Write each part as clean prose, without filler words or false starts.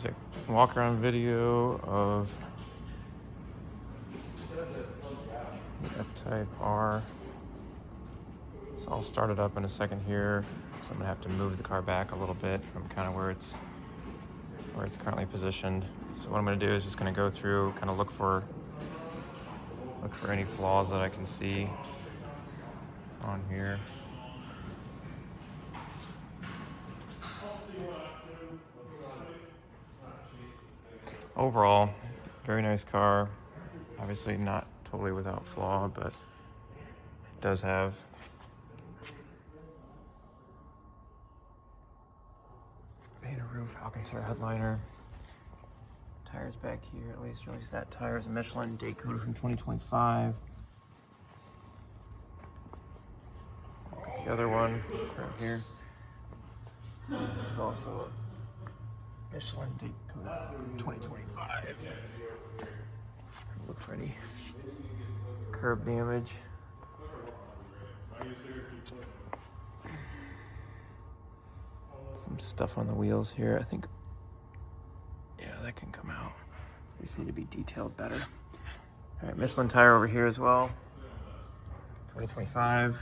Here's a walk-around video of the F-Type R. So I'll start it up in a second here. So I'm gonna have to move the car back a little bit from kind of where it's currently positioned. So what I'm gonna do is just gonna go through, kind of look for any flaws that I can see on here. Overall, very nice car. Obviously not totally without flaw, but it does have painted roof, Alcantara headliner. Tires back here, at least that tire is a Michelin date code from 2025. Look at the other one right here. This is also a Michelin date code from 2025. Look for any curb damage. Some stuff on the wheels here, I think. Yeah, that can come out. These need to be detailed better. All right, Michelin tire over here as well. 2025.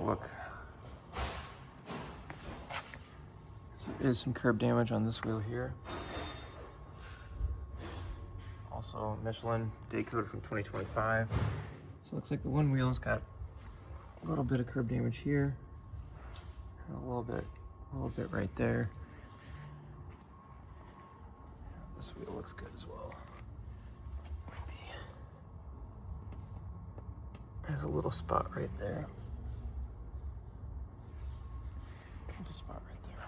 Look. There is some curb damage on this wheel here. Also Michelin date code from 2025. So it looks like the one wheel's got a little bit of curb damage here. A little bit right there. This wheel looks good as well. There's a little spot right there. Little spot right there.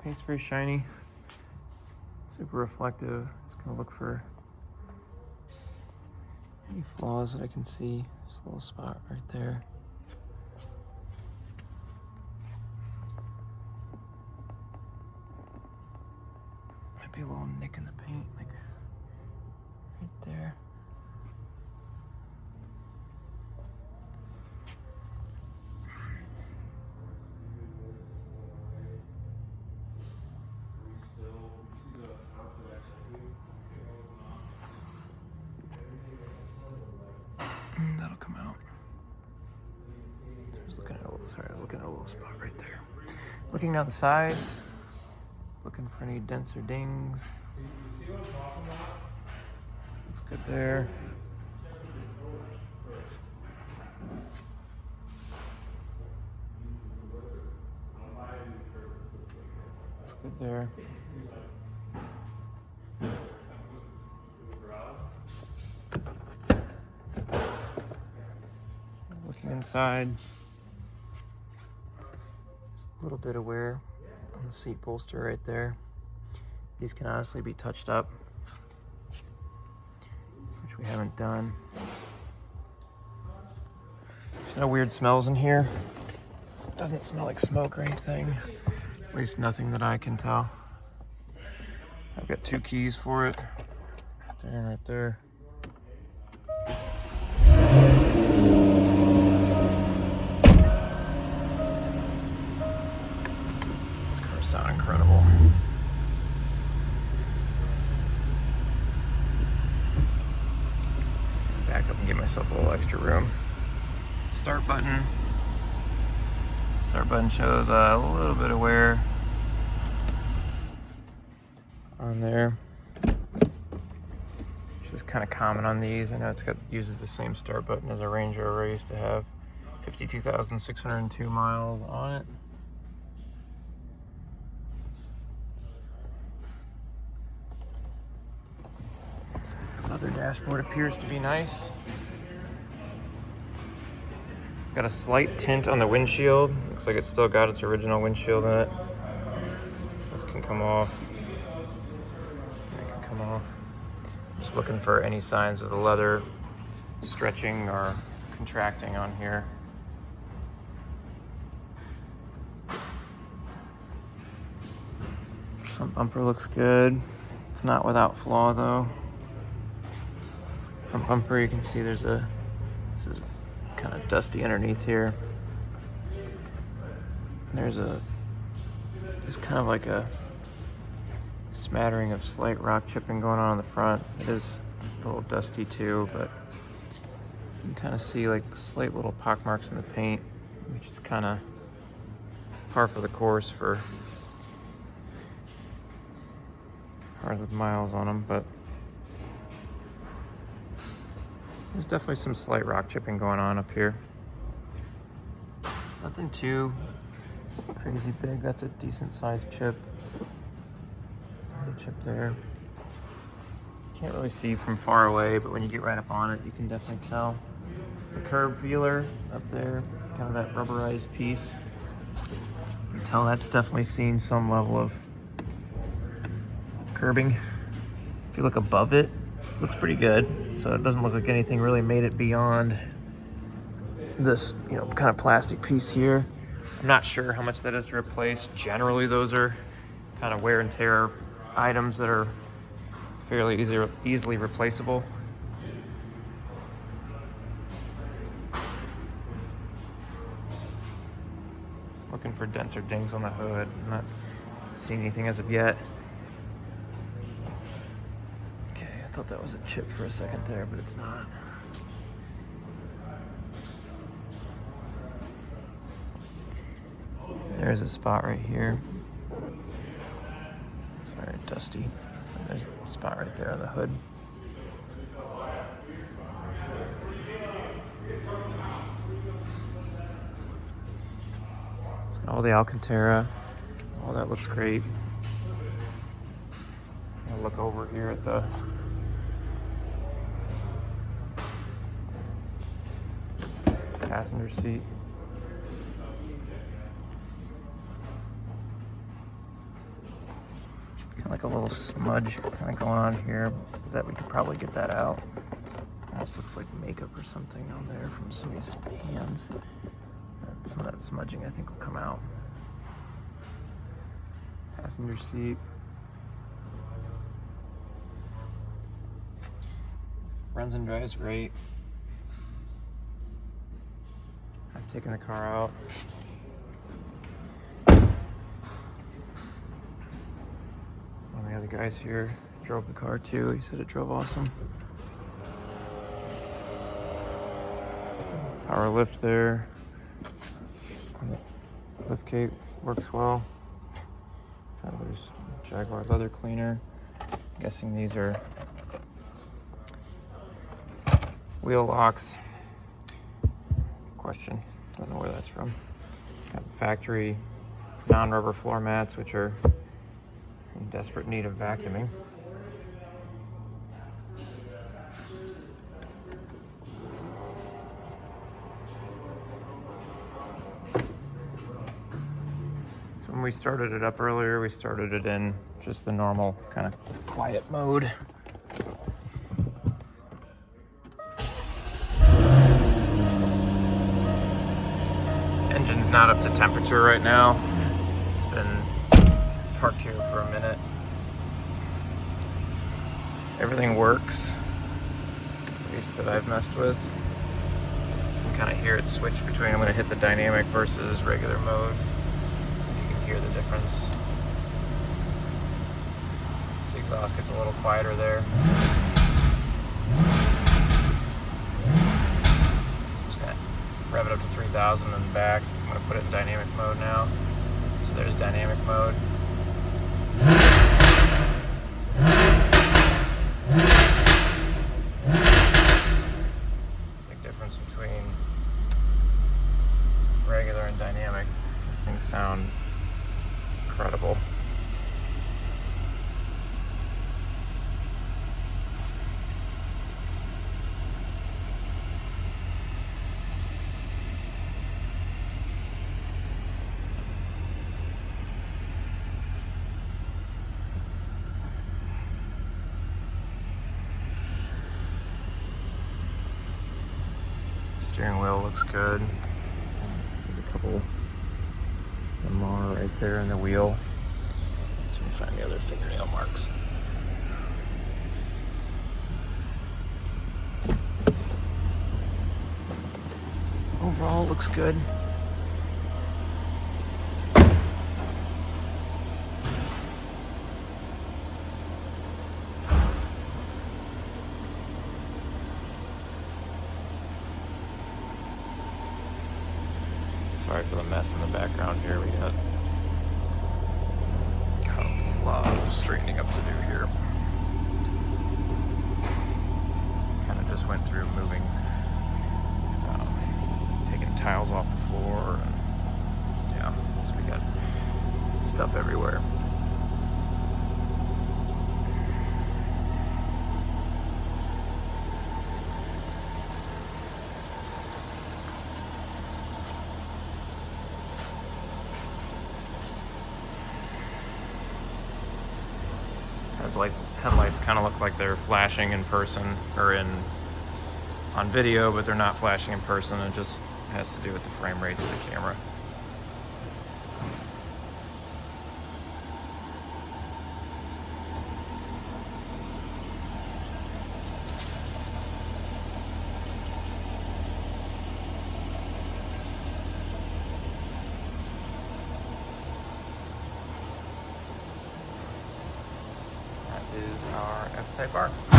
Paint's very shiny, super reflective. Just gonna look for any flaws that I can see. Just a little spot right there. Might be a little nick in the paint, like right there. That'll come out. Just looking at a little spot right there. Looking down the sides, looking for any dents or dings. Looks good there. Looks good there. Looking inside, a little bit of wear on the seat bolster right there. These can honestly be touched up, which we haven't done. There's no weird smells in here. It doesn't smell like smoke or anything, at least nothing that I can tell. I've got 2 keys for it, right there and right there. Sound incredible. Back up and give myself a little extra room. Start button. Start button shows a little bit of wear on there, which is kind of common on these. I know uses the same start button as a Range Rover I used to have. 52,602 miles on it. Leather dashboard appears to be nice. It's got a slight tint on the windshield. Looks like it's still got its original windshield in it. This can come off. That can come off. Just looking for any signs of the leather stretching or contracting on here. Front bumper looks good. It's not without flaw though. Front bumper, you can see there's a This is kind of dusty underneath here. There's kind of like a smattering of slight rock chipping going on the front. It is a little dusty too, but you can kind of see like slight little pock marks in the paint, which is kind of par for the course for cars with miles on them, but there's definitely some slight rock chipping going on up here. Nothing too crazy big. That's a decent sized chip. Chip there. Can't really see from far away, but when you get right up on it, you can definitely tell. The curb feeler up there, kind of that rubberized piece. You can tell that's definitely seen some level of curbing. If you look above it, it looks pretty good. So it doesn't look like anything really made it beyond this, you know, kind of plastic piece here. I'm not sure how much that is to replace. Generally, those are kind of wear and tear items that are fairly easily replaceable. Looking for dents or dings on the hood. I'm not seeing anything as of yet. Okay, I thought that was a chip for a second there, but it's not. There's a spot right here. It's very dusty. And there's a spot right there on the hood. It's got all the Alcantara. All that looks great. I'll look over here at the passenger seat. Kind of like a little smudge kind of going on here. Bet we could probably get that out. Almost looks like makeup or something on there from somebody's hands. Some of that smudging I think will come out. Passenger seat. Runs and drives great. I've taken the car out. One of the other guys here drove the car too. He said it drove awesome. Power lift there. The lift gate works well. There's Jaguar leather cleaner. I'm guessing these are wheel locks. Question. Don't know where that's from. Got the factory non-rubber floor mats, which are in desperate need of vacuuming. So when we started it up earlier, we started it in just the normal kind of quiet mode. Engine's not up to temperature right now. It's been parked here for a minute. Everything works, at least that I've messed with. You can kind of hear it switch between, I'm going to hit the dynamic versus regular mode. Hear the difference. The exhaust gets a little quieter there. So just gonna rev it up to 3,000 and back. I'm gonna put it in dynamic mode now. So there's dynamic mode. Big difference between regular and dynamic. These things sound incredible. Steering wheel looks good. There's a couple the mar right there in the wheel. So we find the other fingernail marks. looks good. Sorry for the mess in the background here. We got a lot of straightening up to do here. Kind of just went through moving, taking tiles off the floor, and yeah, so we got stuff everywhere. Headlights kind of look like they're flashing in person or on video, but they're not flashing in person. It just has to do with the frame rates of the camera. Is our F-Type R.